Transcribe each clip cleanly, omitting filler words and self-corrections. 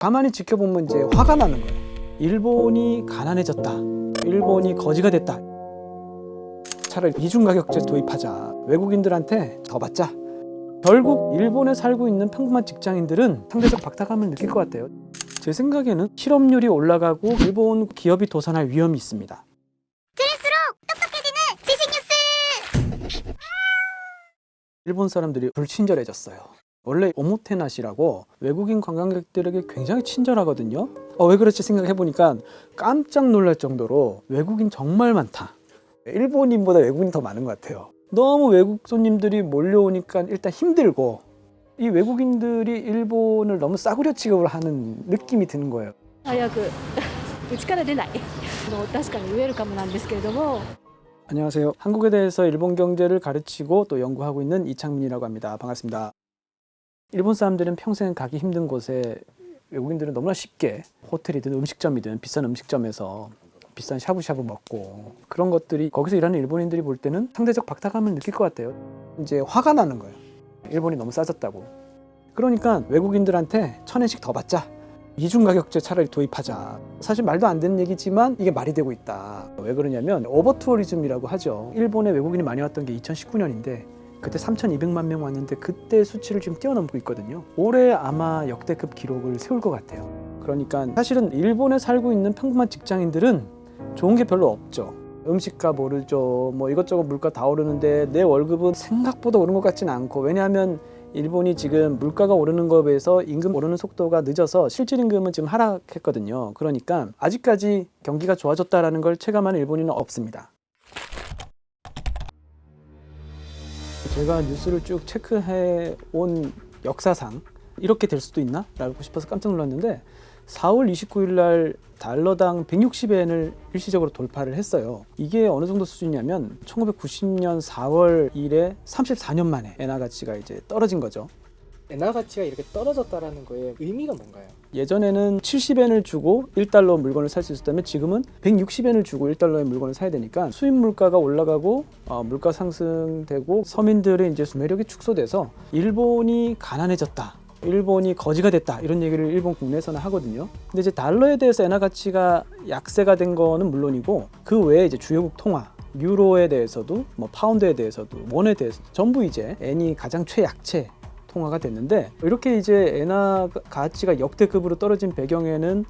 가만히 지켜보면 이제 화가 나는 거예요. 일본이 가난해졌다. 일본이 거지가 됐다. 차라리 이중가격제 도입하자. 외국인들한테 더 받자. 결국 일본에 살고 있는 평범한 직장인들은 상대적 박탈감을 느낄 것 같아요. 제 생각에는 실업률이 올라가고 일본 기업이 도산할 위험이 있습니다. 일본 사람들이 불친절해졌어요. 원래 오모테나시라고 외국인 관광객들에게 굉장히 친절하거든요. 왜 그렇지 생각해보니까 깜짝 놀랄 정도로 외국인 정말 많다. 일본인보다 외국인이 더 많은 것 같아요. 너무 외국 손님들이 몰려오니까 일단 힘들고, 이 외국인들이 일본을 너무 싸구려 취급을 하는 느낌이 드는 거예요. 早くうちから出ない確かにウェルカムなんですけれども 안녕하세요. 한국에 대해서 일본 경제를 가르치고 또 연구하고 있는 이창민이라고 합니다. 반갑습니다. 일본 사람들은 평생 가기 힘든 곳에 외국인들은 너무나 쉽게 호텔이든 음식점이든 비싼 음식점에서 비싼 샤브샤브 먹고, 그런 것들이 거기서 일하는 일본인들이 볼 때는 상대적 박탈감을 느낄 것 같아요. 이제 화가 나는 거예요. 일본이 너무 싸졌다고. 그러니까 외국인들한테 1,000엔씩 더 받자. 이중가격제 차라리 도입하자. 사실 말도 안 되는 얘기지만 이게 말이 되고 있다. 왜 그러냐면 오버투어리즘이라고 하죠. 일본에 외국인이 많이 왔던 게 2019년인데 그때 3,200만 명 왔는데 그때 수치를 지금 뛰어넘고 있거든요. 올해 아마 역대급 기록을 세울 것 같아요. 그러니까 사실은 일본에 살고 있는 평범한 직장인들은 좋은 게 별로 없죠. 음식값 오르죠. 뭐 이것저것 물가 다 오르는데 내 월급은 생각보다 오른 것 같지는 않고, 왜냐하면 일본이 지금 물가가 오르는 것에 비해서 임금 오르는 속도가 늦어서 실질 임금은 지금 하락했거든요. 그러니까 아직까지 경기가 좋아졌다라는 걸 체감하는 일본인은 없습니다. 제가 뉴스를 쭉 체크해 온 역사상 이렇게 될 수도 있나? 라고 싶어서 깜짝 놀랐는데 4월 29일 날 달러당 160엔을 일시적으로 돌파를 했어요. 이게 어느 정도 수준이냐면 1990년 4월 1일에 34년 만에 엔화 가치가 이제 떨어진 거죠. 엔화 가치가 이렇게 떨어졌다라는 거에 의미가 뭔가요? 예전에는 70엔을 주고 1달러 물건을 살 수 있었다면 지금은 160엔을 주고 1달러의 물건을 사야 되니까 수입 물가가 올라가고 물가 상승되고 서민들의 이제 구매력이 축소돼서 일본이 가난해졌다. 일본이 거지가 됐다, 이런 얘기를 일본 국내에서는 하거든요. 근데 이제 달러에 대해서 엔화 가치가 약세가 된 거는 물론이고, 그 외에 이제 주요국 통화, 유로에 대해서도 뭐 파운드에 대해서도 원에 대해서도 전부 이제 엔이 가장 최약체 통화가 됐는데, 이렇게 이제 엔화 가치가 역대급으로 떨어진 배경에는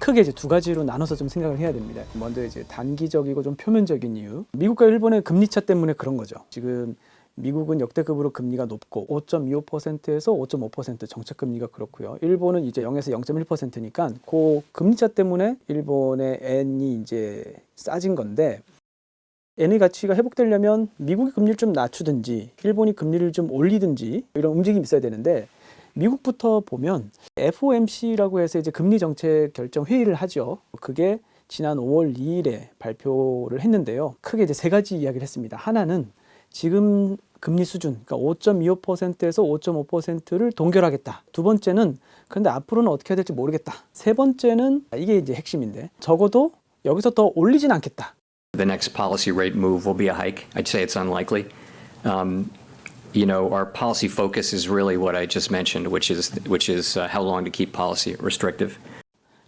크게 이제 두 가지로 나눠서 좀 생각을 해야 됩니다. 먼저 이제 단기적이고 좀 표면적인 이유, 미국과 일본의 금리차 때문에 그런 거죠. 지금 미국은 역대급으로 금리가 높고 5.25%에서 5.5% 정책금리가 그렇고요. 일본은 이제 0에서 0.1%니까 그 금리차 때문에 일본의 엔이 이제 싸진 건데, 엔의 가치가 회복되려면 미국이 금리를 좀 낮추든지 일본이 금리를 좀 올리든지 이런 움직임이 있어야 되는데, 미국부터 보면 FOMC라고 해서 이제 금리 정책 결정 회의를 하죠. 그게 지난 5월 2일에 발표를 했는데요. 크게 이제 세 가지 이야기를 했습니다. 하나는 지금 금리 수준, 그러니까 5.25%에서 5.5%를 동결하겠다. 두 번째는 그런데 앞으로는 어떻게 해야 될지 모르겠다. 세 번째는 이게 이제 핵심인데, 적어도 여기서 더 올리진 않겠다. The next policy rate move will be a hike. I'd say it's unlikely. Our policy focus is really what I just mentioned, which is how long to keep policy restrictive.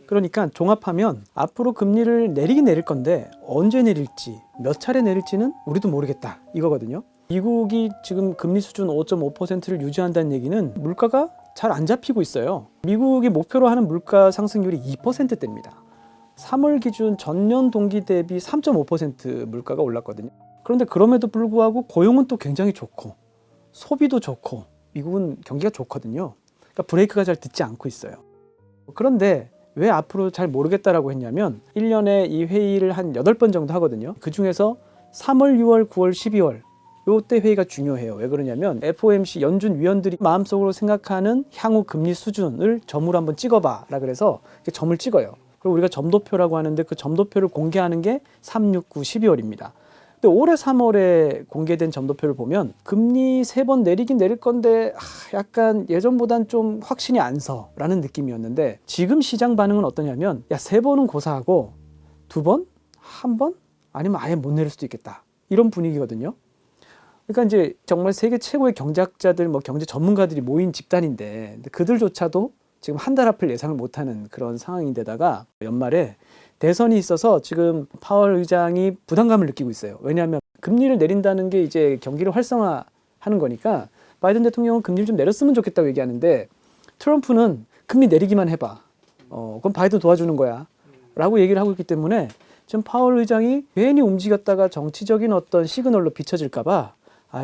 그러니까 종합하면 앞으로 금리를 내리긴 내릴 건데 언제 내릴지, 몇 차례 내릴지는 우리도 모르겠다, 이거거든요. 미국이 지금 금리 수준 5.5%를 유지한다는 얘기는 물가가 잘 안 잡히고 있어요. 미국이 목표로 하는 물가 상승률이 2%대입니다. 3월 기준 전년 동기 대비 3.5% 물가가 올랐거든요. 그런데 그럼에도 불구하고 고용은 또 굉장히 좋고 소비도 좋고 미국은 경기가 좋거든요. 그러니까 브레이크가 잘 듣지 않고 있어요. 그런데 왜 앞으로 잘 모르겠다라고 했냐면 1년에 이 회의를 한 8번 정도 하거든요. 그 중에서 3월, 6월, 9월, 12월 요때 회의가 중요해요. 왜 그러냐면 FOMC 연준 위원들이 마음속으로 생각하는 향후 금리 수준을 점으로 한번 찍어봐 라 그래서 점을 찍어요. 그리고 우리가 점도표라고 하는데 그 점도표를 공개하는 게 3, 6, 9, 12월입니다. 근데 올해 3월에 공개된 점도표를 보면 금리 3번 내리긴 내릴 건데 약간 예전보단 좀 확신이 안 서라는 느낌이었는데, 지금 시장 반응은 어떠냐면 3번은 고사하고 2번? 1번? 아니면 아예 못 내릴 수도 있겠다, 이런 분위기거든요. 그러니까 이제 정말 세계 최고의 경제학자들, 경제 전문가들이 모인 집단인데 그들조차도 지금 한 달 앞을 예상을 못하는 그런 상황인데다가 연말에 대선이 있어서 지금 파월 의장이 부담감을 느끼고 있어요. 왜냐하면 금리를 내린다는 게 이제 경기를 활성화하는 거니까 바이든 대통령은 금리를 좀 내렸으면 좋겠다고 얘기하는데 트럼프는 금리 내리기만 해봐. 그럼 바이든 도와주는 거야. 라고 얘기를 하고 있기 때문에 지금 파월 의장이 괜히 움직였다가 정치적인 어떤 시그널로 비춰질까 봐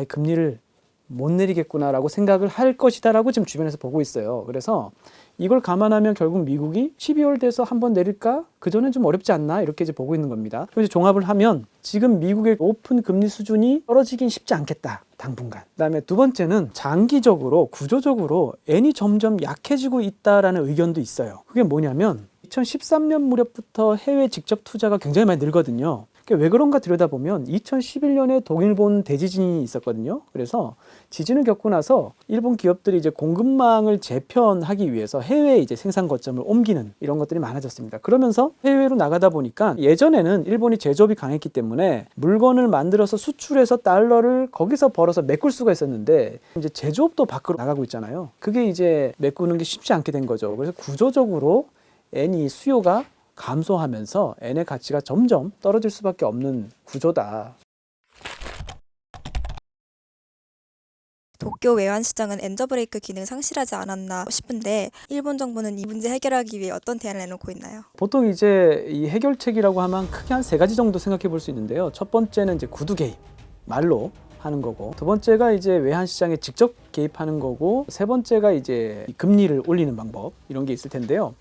금리를 못 내리겠구나라고 생각을 할 것이다라고 지금 주변에서 보고 있어요. 그래서 이걸 감안하면 결국 미국이 12월 돼서 한번 내릴까? 그전엔 좀 어렵지 않나? 이렇게 이제 보고 있는 겁니다. 그래서 종합을 하면 지금 미국의 오픈 금리 수준이 떨어지긴 쉽지 않겠다. 당분간. 그다음에 두 번째는 장기적으로 구조적으로 엔이 점점 약해지고 있다라는 의견도 있어요. 그게 뭐냐면 2013년 무렵부터 해외 직접 투자가 굉장히 많이 늘거든요. 왜 그런가 들여다보면 2011년에 동일본 대지진이 있었거든요. 그래서 지진을 겪고 나서 일본 기업들이 이제 공급망을 재편하기 위해서 해외에 이제 생산 거점을 옮기는 이런 것들이 많아졌습니다. 그러면서 해외로 나가다 보니까 예전에는 일본이 제조업이 강했기 때문에 물건을 만들어서 수출해서 달러를 거기서 벌어서 메꿀 수가 있었는데 이제 제조업도 밖으로 나가고 있잖아요. 그게 이제 메꾸는 게 쉽지 않게 된 거죠. 그래서 구조적으로 엔이 수요가 감소하면서 엔의 가치가 점점 떨어질 수밖에 없는 구조다. 도쿄 외환시장은 엔저브레이크 기능 상실하지 않았나 싶은데 일본 정부는 이 문제 해결하기 위해 어떤 대안을 내놓고 있나요? 보통 이제 이 해결책이라고 하면 크게 한 3가지 정도 생각해 볼 수 있는데요. 첫 번째는 이제 구두 개입, 말로 하는 거고, 두 번째가 이제 외환시장에 직접 개입하는 거고, 세 번째가 이제 금리를 올리는 방법, 이런 게 있을 텐데요.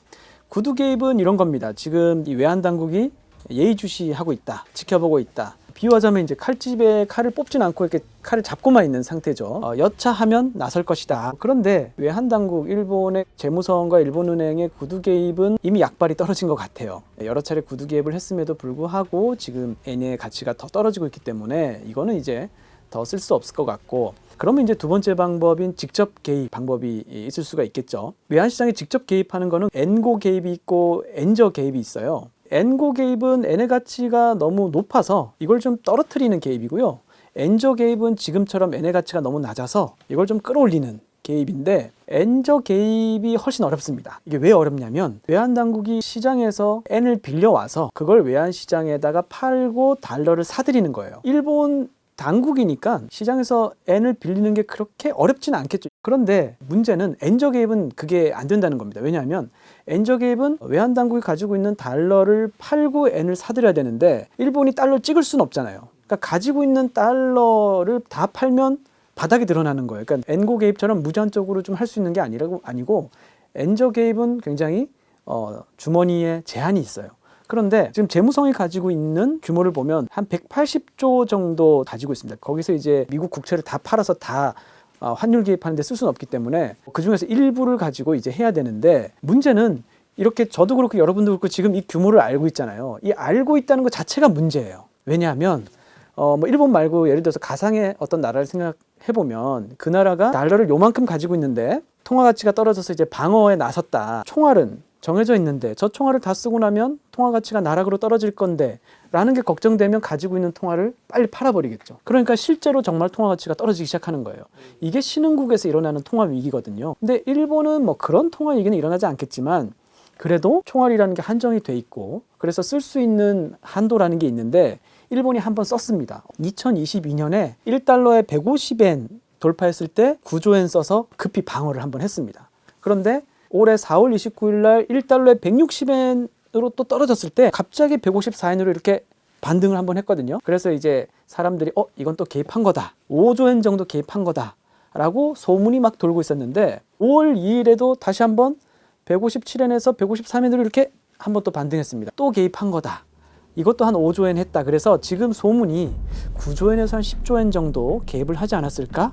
구두 개입은 이런 겁니다. 지금 이 외환 당국이 예의주시하고 있다, 지켜보고 있다. 비유하자면 이제 칼집에 칼을 뽑진 않고 이렇게 칼을 잡고만 있는 상태죠. 여차하면 나설 것이다. 그런데 외환 당국, 일본의 재무성과 일본은행의 구두 개입은 이미 약발이 떨어진 것 같아요. 여러 차례 구두 개입을 했음에도 불구하고 지금 엔의 가치가 더 떨어지고 있기 때문에 이거는 이제 더 쓸 수 없을 것 같고, 그러면 이제 두 번째 방법인 직접 개입 방법이 있을 수가 있겠죠. 외환시장에 직접 개입하는 거는 엔고 개입이 있고 엔저 개입이 있어요. 엔고 개입은 엔의 가치가 너무 높아서 이걸 좀 떨어뜨리는 개입이고요. 엔저 개입은 지금처럼 엔의 가치가 너무 낮아서 이걸 좀 끌어올리는 개입인데, 엔저 개입이 훨씬 어렵습니다. 이게 왜 어렵냐면 외환당국이 시장에서 엔을 빌려와서 그걸 외환시장에다가 팔고 달러를 사들이는 거예요. 일본 당국이니까 시장에서 엔을 빌리는 게 그렇게 어렵지는 않겠죠. 그런데 문제는 엔저 개입은 그게 안 된다는 겁니다. 왜냐하면 엔저 개입은 외환 당국이 가지고 있는 달러를 팔고 엔을 사들여야 되는데 일본이 달러를 찍을 수는 없잖아요. 그러니까 가지고 있는 달러를 다 팔면 바닥이 드러나는 거예요. 그러니까 엔고 개입처럼 무제한적으로 좀 할 수 있는 게 아니고 엔저 개입은 굉장히 주머니에 제한이 있어요. 그런데 지금 재무성이 가지고 있는 규모를 보면 한 180조 정도 가지고 있습니다. 거기서 이제 미국 국채를 다 팔아서 다 환율 개입하는 데 쓸 수는 없기 때문에 그 중에서 일부를 가지고 이제 해야 되는데, 문제는 이렇게 저도 그렇고 여러분도 그렇고 지금 이 규모를 알고 있잖아요. 이 알고 있다는 것 자체가 문제예요. 왜냐하면 뭐 일본 말고 예를 들어서 가상의 어떤 나라를 생각해보면 그 나라가 달러를 요만큼 가지고 있는데 통화 가치가 떨어져서 이제 방어에 나섰다. 총알은 정해져 있는데 저 총알을 다 쓰고 나면 통화 가치가 나락으로 떨어질 건데 라는 게 걱정되면 가지고 있는 통화를 빨리 팔아버리겠죠. 그러니까 실제로 정말 통화 가치가 떨어지기 시작하는 거예요. 이게 신흥국에서 일어나는 통화 위기거든요. 근데 일본은 뭐 그런 통화 위기는 일어나지 않겠지만 그래도 총알이라는 게 한정이 돼 있고 그래서 쓸 수 있는 한도라는 게 있는데 일본이 한번 썼습니다. 2022년에 1달러에 150엔 돌파했을 때 9조엔 써서 급히 방어를 한번 했습니다. 그런데 올해 4월 29일 날 1달러에 160엔으로 또 떨어졌을 때 갑자기 154엔으로 이렇게 반등을 한번 했거든요. 그래서 이제 사람들이 이건 또 개입한 거다. 5조엔 정도 개입한 거다. 라고 소문이 막 돌고 있었는데 5월 2일에도 다시 한번 157엔에서 153엔으로 이렇게 한번 또 반등했습니다. 또 개입한 거다. 이것도 한 5조엔 했다. 그래서 지금 소문이 9조엔에서 한 10조엔 정도 개입을 하지 않았을까?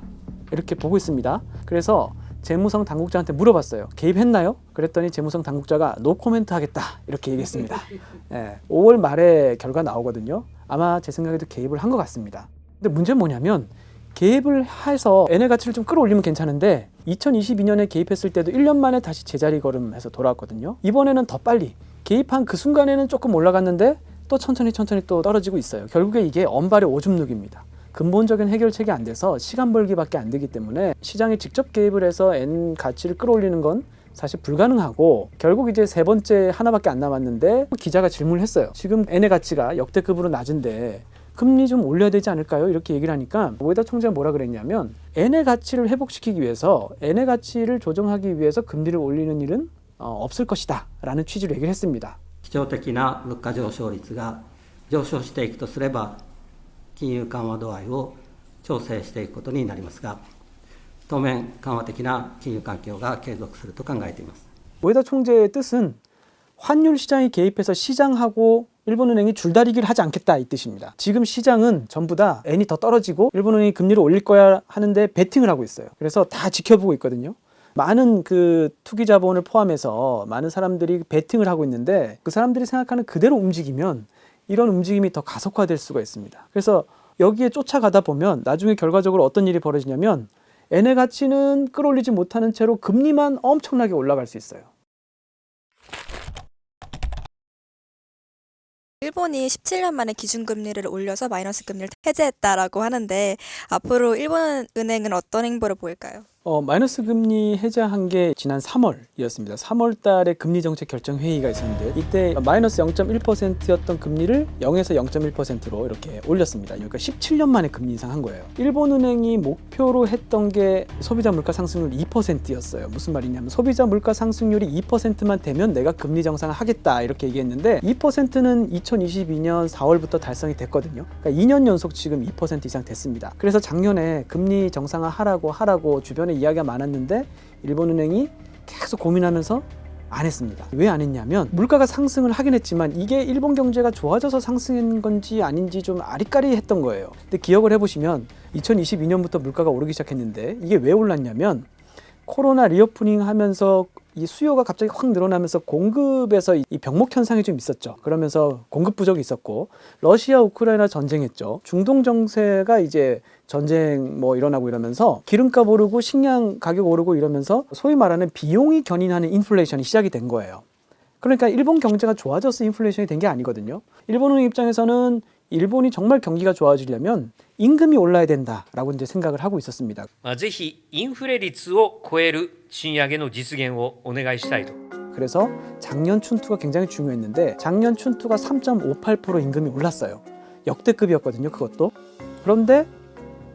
이렇게 보고 있습니다. 그래서 재무성 당국자한테 물어봤어요. 개입했나요? 그랬더니 재무성 당국자가 노 코멘트 하겠다. 이렇게 얘기했습니다. 5월 말에 결과 나오거든요. 아마 제 생각에도 개입을 한 것 같습니다. 근데 문제는 뭐냐면 개입을 해서 엔의 가치를 좀 끌어올리면 괜찮은데 2022년에 개입했을 때도 1년 만에 다시 제자리 걸음해서 돌아왔거든요. 이번에는 더 빨리 개입한 그 순간에는 조금 올라갔는데 또 천천히 또 떨어지고 있어요. 결국에 이게 언발의 오줌 누기입니다. 근본적인 해결책이 안 돼서 시간 벌기밖에 안 되기 때문에 시장에 직접 개입을 해서 엔 가치를 끌어올리는 건 사실 불가능하고 결국 이제 세 번째 하나밖에 안 남았는데 기자가 질문을 했어요. 지금 엔의 가치가 역대급으로 낮은데 금리 좀 올려야 되지 않을까요? 이렇게 얘기를 하니까 우에다 총재가 뭐라 그랬냐면 엔의 가치를 회복시키기 위해서 엔의 가치를 조정하기 위해서 금리를 올리는 일은 없을 것이다 라는 취지로 얘기를 했습니다. 基調的な物価上昇率が上昇していくとすれば、金融緩和度合いを調整していくことになりますが、当面、緩和的な金融環境が継続すると考えています。 우에다 총재의 뜻은 환율 시장이 개입해서 시장하고 일본은행이 줄다리기를 하지 않겠다 이 뜻입니다. 지금 시장은 전부 다 엔이 더 떨어지고 일본은행이 금리를 올릴 거야 하는데 베팅을 하고 있어요. 그래서 다 지켜보고 있거든요. 많은 그 투기 자본을 포함해서 많은 사람들이 베팅을 하고 있는데 그 사람들이 생각하는 그대로 움직이면 이런 움직임이 더 가속화될 수가 있습니다. 그래서 여기에 쫓아가다 보면 나중에 결과적으로 어떤 일이 벌어지냐면 엔의 가치는 끌어올리지 못하는 채로 금리만 엄청나게 올라갈 수 있어요. 일본이 17년 만에 기준금리를 올려서 마이너스 금리를 해제했다라고 하는데 앞으로 일본 은행은 어떤 행보를 보일까요? 마이너스 금리 해제한 게 지난 3월이었습니다. 3월 달에 금리 정책 결정 회의가 있었는데 이때 마이너스 0.1%였던 금리를 0에서 0.1%로 이렇게 올렸습니다. 그러니까 17년 만에 금리 인상한 거예요. 일본은행이 목표로 했던 게 소비자 물가 상승률 2%였어요. 무슨 말이냐면 소비자 물가 상승률이 2%만 되면 내가 금리 정상을 하겠다 이렇게 얘기했는데 2%는 2022년 4월부터 달성이 됐거든요. 그러니까 2년 연속 지금 2% 이상 됐습니다. 그래서 작년에 금리 정상화 하라고 주변에 이야기가 많았는데 일본은행이 계속 고민하면서 안 했습니다. 왜 안 했냐면 물가가 상승을 하긴 했지만 이게 일본 경제가 좋아져서 상승한 건지 아닌지 좀 아리까리했던 거예요. 근데 기억을 해보시면 2022년부터 물가가 오르기 시작했는데 이게 왜 올랐냐면 코로나 리오프닝 하면서 이 수요가 갑자기 확 늘어나면서 공급에서 이 병목 현상이 좀 있었죠. 그러면서 공급 부족이 있었고 러시아 우크라이나 전쟁했죠. 중동 정세가 이제 전쟁 뭐 일어나고 이러면서 기름값 오르고 식량 가격 오르고 이러면서 소위 말하는 비용이 견인하는 인플레이션이 시작이 된 거예요. 그러니까 일본 경제가 좋아져서 인플레이션이 된 게 아니거든요. 일본의 입장에서는 일본이 정말 경기가 좋아지려면 임금이 올라야 된다라고 이제 생각을 하고 있었습니다. ぜひインフレ率を超える賃上げの実現をお願いしたいと。 그래서 작년 춘투가 굉장히 중요했는데 작년 춘투가 3.58% 임금이 올랐어요. 역대급이었거든요, 그것도. 그런데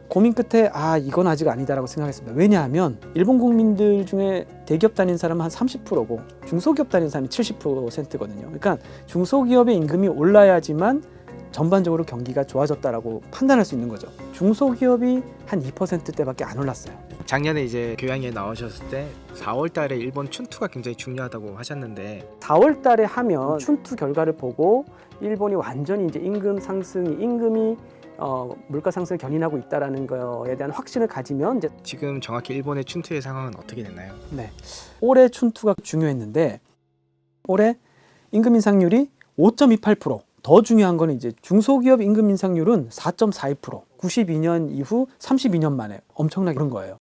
고민 끝에 이건 아직 아니다라고 생각했습니다. 왜냐하면 일본 국민들 중에 대기업 다닌 사람은 한 30%고 중소기업 다닌 사람이 70%거든요. 그러니까 중소기업의 임금이 올라야지만 전반적으로 경기가 좋아졌다라고 판단할 수 있는 거죠. 중소기업이 한 2%대밖에 안 올랐어요. 작년에 이제 교양에 나오셨을 때 4월 달에 일본 춘투가 굉장히 중요하다고 하셨는데 4월 달에 하면 춘투 결과를 보고 일본이 완전히 이제 임금이 물가 상승을 견인하고 있다라는 거에 대한 확신을 가지면 이제 지금 정확히 일본의 춘투의 상황은 어떻게 됐나요? 네. 올해 춘투가 중요했는데 올해 임금 인상률이 5.28%. 더 중요한 거는 이제 중소기업 임금 인상률은 4.42%. 92년 이후 32년 만에 엄청나게 오른 거예요.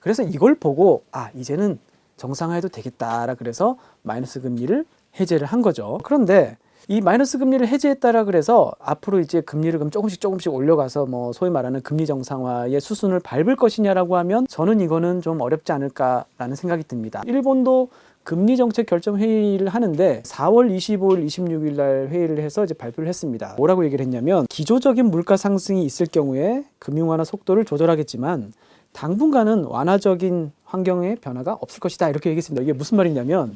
그래서 이걸 보고 이제는 정상화해도 되겠다라 그래서 마이너스 금리를 해제를 한 거죠. 그런데 이 마이너스 금리를 해제했다라 그래서 앞으로 이제 금리를 그럼 조금씩 올려가서 뭐 소위 말하는 금리 정상화의 수순을 밟을 것이냐라고 하면 저는 이거는 좀 어렵지 않을까라는 생각이 듭니다. 일본도 금리 정책 결정 회의를 하는데 4월 25일, 26일 날 회의를 해서 이제 발표를 했습니다. 뭐라고 얘기를 했냐면 기조적인 물가 상승이 있을 경우에 금융 완화 속도를 조절하겠지만 당분간은 완화적인 환경의 변화가 없을 것이다 이렇게 얘기했습니다. 이게 무슨 말이냐면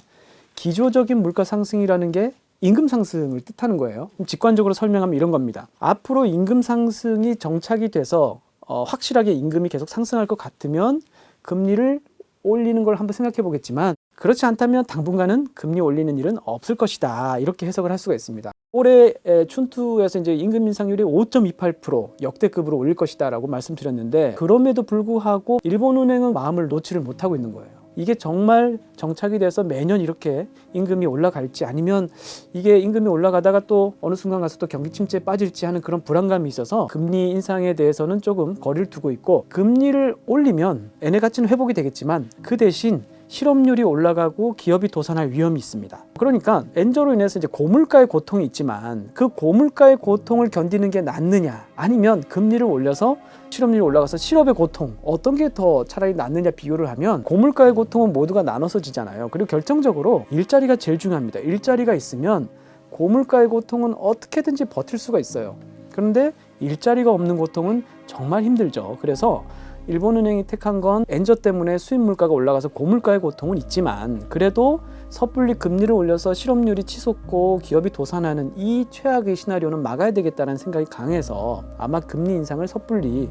기조적인 물가 상승이라는 게 임금 상승을 뜻하는 거예요. 직관적으로 설명하면 이런 겁니다. 앞으로 임금 상승이 정착이 돼서 확실하게 임금이 계속 상승할 것 같으면 금리를 올리는 걸 한번 생각해 보겠지만 그렇지 않다면 당분간은 금리 올리는 일은 없을 것이다 이렇게 해석을 할 수가 있습니다. 올해 춘투에서 이제 임금 인상률이 5.28% 역대급으로 올릴 것이다 라고 말씀드렸는데 그럼에도 불구하고 일본은행은 마음을 놓지를 못하고 있는 거예요. 이게 정말 정착이 돼서 매년 이렇게 임금이 올라갈지 아니면 이게 임금이 올라가다가 또 어느 순간 가서 또 경기 침체에 빠질지 하는 그런 불안감이 있어서 금리 인상에 대해서는 조금 거리를 두고 있고 금리를 올리면 엔의 가치는 회복이 되겠지만 그 대신 실업률이 올라가고 기업이 도산할 위험이 있습니다. 그러니까 엔저로 인해서 이제 고물가의 고통이 있지만 그 고물가의 고통을 견디는 게 낫느냐 아니면 금리를 올려서 실업률이 올라가서 실업의 고통 어떤 게 더 차라리 낫느냐 비교를 하면 고물가의 고통은 모두가 나눠서 지잖아요. 그리고 결정적으로 일자리가 제일 중요합니다. 일자리가 있으면 고물가의 고통은 어떻게든지 버틸 수가 있어요. 그런데 일자리가 없는 고통은 정말 힘들죠. 그래서 일본은행이 택한 건 엔저 때문에 수입 물가가 올라가서 고물가의 고통은 있지만 그래도 섣불리 금리를 올려서 실업률이 치솟고 기업이 도산하는 이 최악의 시나리오는 막아야 되겠다는 생각이 강해서 아마 금리 인상을 섣불리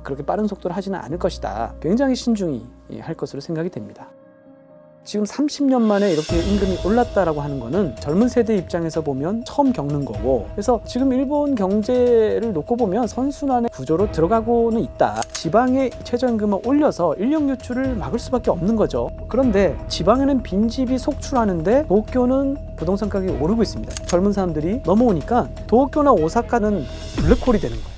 그렇게 빠른 속도로 하지는 않을 것이다. 굉장히 신중히 할 것으로 생각이 됩니다. 지금 30년 만에 이렇게 임금이 올랐다라고 하는 거는 젊은 세대 입장에서 보면 처음 겪는 거고, 그래서 지금 일본 경제를 놓고 보면 선순환의 구조로 들어가고는 있다. 지방의 최저임금을 올려서 인력 유출을 막을 수밖에 없는 거죠. 그런데 지방에는 빈집이 속출하는데 도쿄는 부동산 가격이 오르고 있습니다. 젊은 사람들이 넘어오니까 도쿄나 오사카는 블랙홀이 되는 거예요.